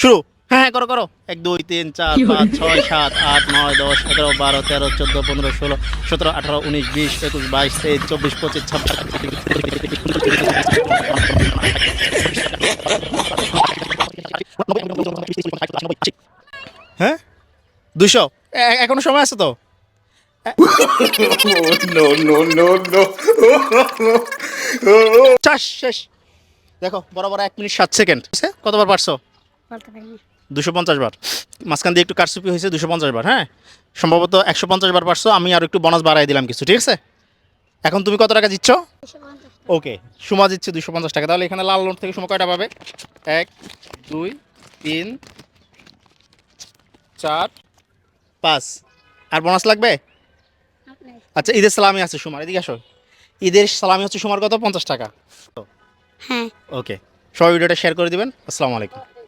শুরু। হ্যাঁ হ্যাঁ, করো করো। 1 2 3 4 5 6 7 8 9 10 11 12 13 14 15 16 17 18 19 20 21 22 23 24 25 26। হ্যাঁ 200। এখনো সময় আছে তো? No, no, no, no. চাষ শেষ। দেখো বরাবর 1 মিনিট 7 সেকেন্ড। কতবার পারছো? বলতে পারিনি। 250 বার। মাঝখান দিয়ে একটু কারচুপি হয়েছে, 250 বার। হ্যাঁ, সম্ভবত 150 বার পারছো। আমি আর একটু বোনাস বাড়াই দিলাম কিছু, ঠিক আছে? এখন তুমি কত টাকা জিতছো? 250 টাকা। ওকে, সুমা জিতছে 250 টাকা। তাহলে এখানে লাল নোট থেকে সুমা কয়টা পাবে? 1 2 3 4 5। আর বোনাস লাগবে? আপনার। আচ্ছা, ঈদের সালামি আছে সুমার, এদিকে আসো। ঈদের সালামি হচ্ছে সুমার কত? 50 টাকা। হ্যাঁ। ওকে, সবাই ভিডিওটা শেয়ার করে দিবেন। আসসালামু আলাইকুম।